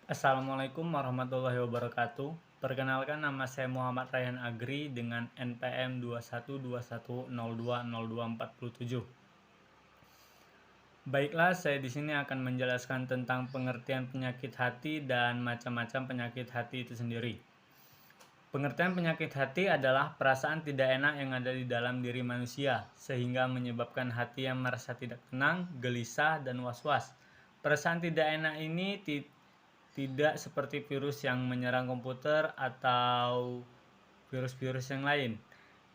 Assalamualaikum warahmatullahi wabarakatuh. Perkenalkan, nama saya Muhammad Rayhan Agri dengan NPM 2121020247. Baiklah, saya di sini akan menjelaskan tentang pengertian penyakit hati dan macam-macam penyakit hati itu sendiri. Pengertian penyakit hati adalah perasaan tidak enak yang ada di dalam diri manusia, sehingga menyebabkan hati yang merasa tidak tenang, gelisah, dan was-was. Perasaan tidak enak ini tidak seperti virus yang menyerang komputer atau virus-virus yang lain.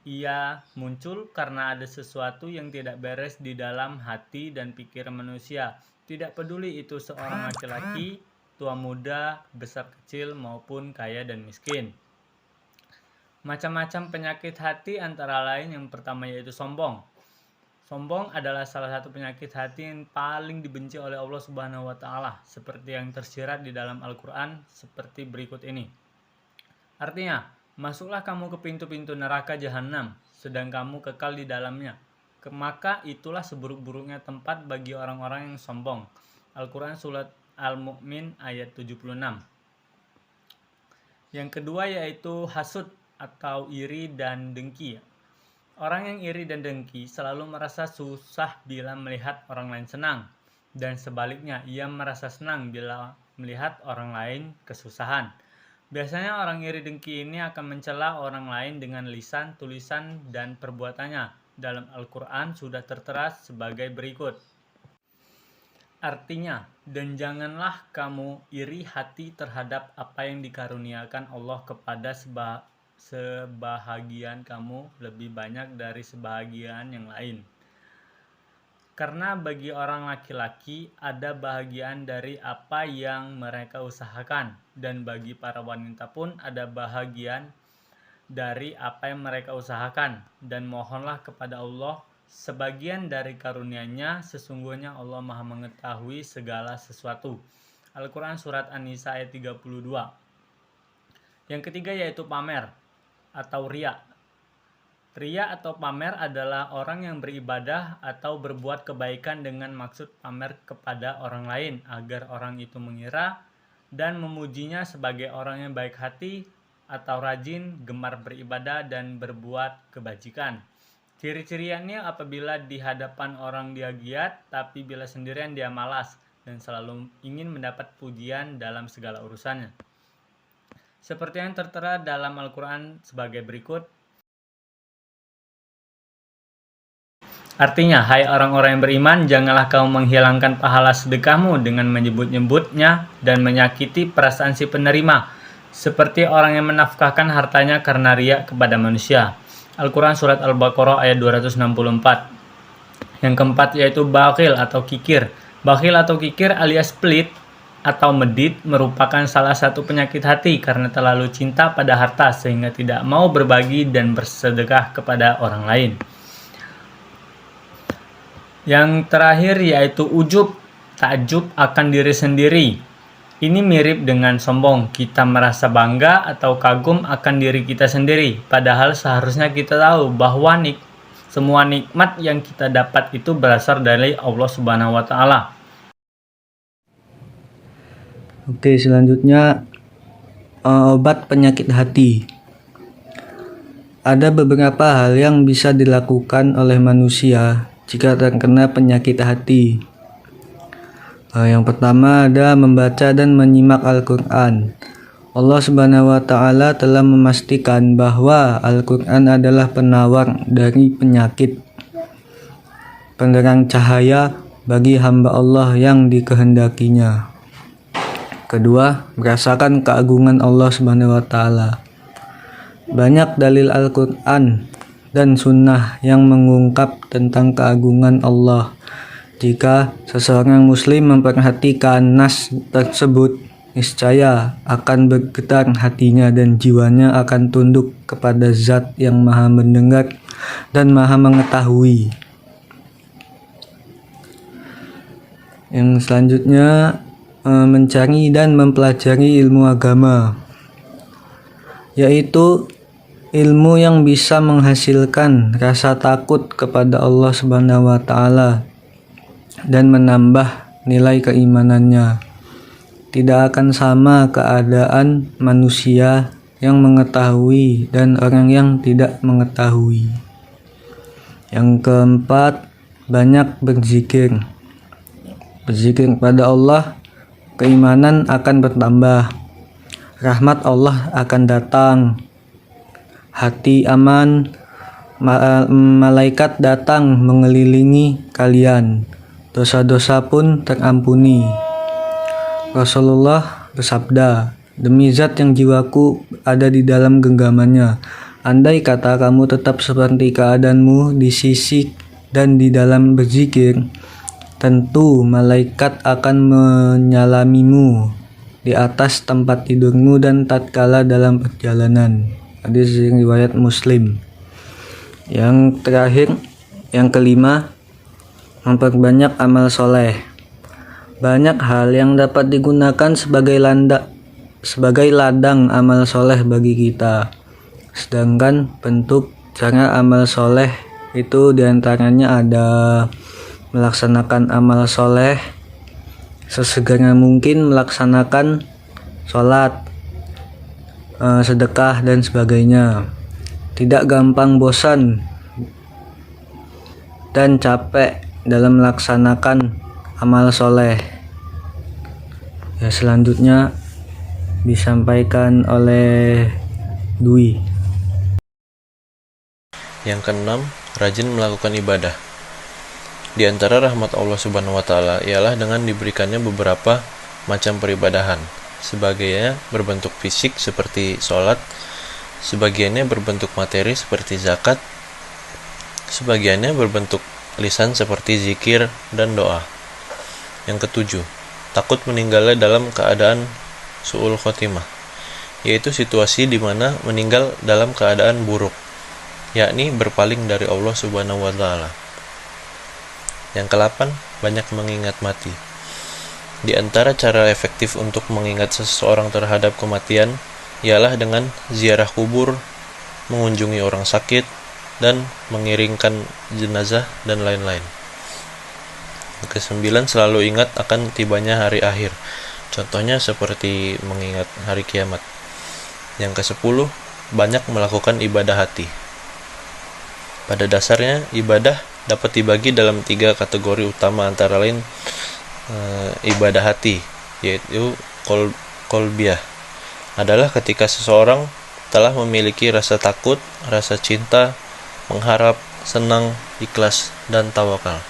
Ia muncul karena ada sesuatu yang tidak beres di dalam hati dan pikiran manusia. Tidak peduli itu seorang laki-laki, tua muda, besar kecil, maupun kaya dan miskin. Macam-macam penyakit hati antara lain yang pertama yaitu sombong. Sombong adalah salah satu penyakit hati yang paling dibenci oleh Allah Subhanahu wa taala, seperti yang tersirat di dalam Al-Qur'an seperti berikut ini. Artinya, masuklah kamu ke pintu-pintu neraka jahanam, sedang kamu kekal di dalamnya. Maka itulah seburuk-buruknya tempat bagi orang-orang yang sombong. Al-Qur'an surat Al-Mu'min ayat 76. Yang kedua yaitu hasud atau iri dan dengki. Orang yang iri dan dengki selalu merasa susah bila melihat orang lain senang, dan sebaliknya ia merasa senang bila melihat orang lain kesusahan. Biasanya orang iri dengki ini akan mencela orang lain dengan lisan, tulisan, dan perbuatannya. Dalam Al-Quran sudah tertera sebagai berikut. Artinya, dan janganlah kamu iri hati terhadap apa yang dikaruniakan Allah kepada sebahagian kamu lebih banyak dari sebahagian yang lain. Karena bagi orang laki-laki ada bahagian dari apa yang mereka usahakan, dan bagi para wanita pun ada bahagian dari apa yang mereka usahakan. Dan mohonlah kepada Allah sebagian dari karunia-Nya, sesungguhnya Allah Maha mengetahui segala sesuatu. Al-Quran surat An-Nisa ayat 32. Yang ketiga yaitu pamer atau riya. Riya atau pamer adalah orang yang beribadah atau berbuat kebaikan dengan maksud pamer kepada orang lain agar orang itu mengira dan memujinya sebagai orang yang baik hati atau rajin, gemar beribadah dan berbuat kebajikan. Ciri-ciriannya apabila di hadapan orang dia giat, tapi bila sendirian dia malas dan selalu ingin mendapat pujian dalam segala urusannya. Seperti yang tertera dalam Al-Quran sebagai berikut. Artinya, hai orang-orang yang beriman, janganlah kamu menghilangkan pahala sedekahmu dengan menyebut-nyebutnya dan menyakiti perasaan si penerima, seperti orang yang menafkahkan hartanya karena riya kepada manusia. Al-Quran surat Al-Baqarah ayat 264. Yang keempat yaitu bakhil atau kikir. Bakhil atau kikir alias pelit atau medit merupakan salah satu penyakit hati karena terlalu cinta pada harta sehingga tidak mau berbagi dan bersedekah kepada orang lain. Yang terakhir yaitu ujub, takjub akan diri sendiri. Ini mirip dengan sombong, kita merasa bangga atau kagum akan diri kita sendiri, padahal seharusnya kita tahu bahwa semua nikmat yang kita dapat itu berasal dari Allah Subhanahu wa taala. Oke, selanjutnya obat penyakit hati. Ada beberapa hal yang bisa dilakukan oleh manusia jika terkena penyakit hati. Yang pertama ada membaca dan menyimak Al-Quran. Allah Subhanahu wa Ta'ala telah memastikan bahwa Al-Quran adalah penawar dari penyakit, penerang cahaya bagi hamba Allah yang dikehendakinya. Kedua, merasakan keagungan Allah Subhanahu wa Ta'ala. Banyak dalil Al-Quran dan Sunnah yang mengungkap tentang keagungan Allah. Jika seseorang muslim memperhatikan nas tersebut, niscaya akan bergetar hatinya dan jiwanya akan tunduk kepada Zat yang Maha mendengar dan Maha mengetahui. Yang selanjutnya mencari dan mempelajari ilmu agama, yaitu ilmu yang bisa menghasilkan rasa takut kepada Allah Subhanahu wa Ta'ala dan menambah nilai keimanannya. tidak akan sama keadaan manusia yang mengetahui dan orang yang tidak mengetahui. Yang keempat, banyak berzikir. Berzikir kepada Allah, keimanan akan bertambah, rahmat Allah akan datang, hati aman, malaikat datang mengelilingi kalian, dosa-dosa pun terampuni. Rasulullah bersabda, demi zat yang jiwaku ada di dalam genggamannya, andai kata kamu tetap seperti keadaanmu di sisi dan di dalam berzikir, tentu malaikat akan menyalamimu di atas tempat tidurmu dan tatkala dalam perjalanan. Hadis riwayat Muslim. Yang terakhir, yang kelima, memperbanyak amal soleh. Banyak hal yang dapat digunakan sebagai ladang amal soleh bagi kita. Sedangkan bentuk cara amal soleh itu diantaranya ada melaksanakan amal soleh sesegera mungkin, melaksanakan sholat, sedekah dan sebagainya. Tidak gampang bosan dan capek dalam melaksanakan amal soleh. Ya, selanjutnya disampaikan oleh Dwi. Yang keenam, rajin melakukan ibadah. Di antara rahmat Allah Subhanahu wa taala ialah dengan diberikannya beberapa macam peribadahan. Sebagiannya berbentuk fisik seperti sholat, sebagiannya berbentuk materi seperti zakat, sebagiannya berbentuk lisan seperti zikir dan doa. Yang ketujuh, takut meninggalnya dalam keadaan su'ul khotimah, yaitu situasi di mana meninggal dalam keadaan buruk, yakni berpaling dari Allah Subhanahu wa taala. Yang ke-8, banyak mengingat mati. Di antara cara efektif untuk mengingat seseorang terhadap kematian ialah dengan ziarah kubur, mengunjungi orang sakit, dan mengiringkan jenazah dan lain-lain. Yang ke-9, selalu ingat akan tibanya hari akhir. Contohnya seperti mengingat hari kiamat. Yang ke-10, banyak melakukan ibadah hati. Pada dasarnya, ibadah dapat dibagi dalam 3 kategori utama, antara lain ibadah hati, yaitu kolbiyah, adalah ketika seseorang telah memiliki rasa takut, rasa cinta, mengharap, senang, ikhlas, dan tawakal.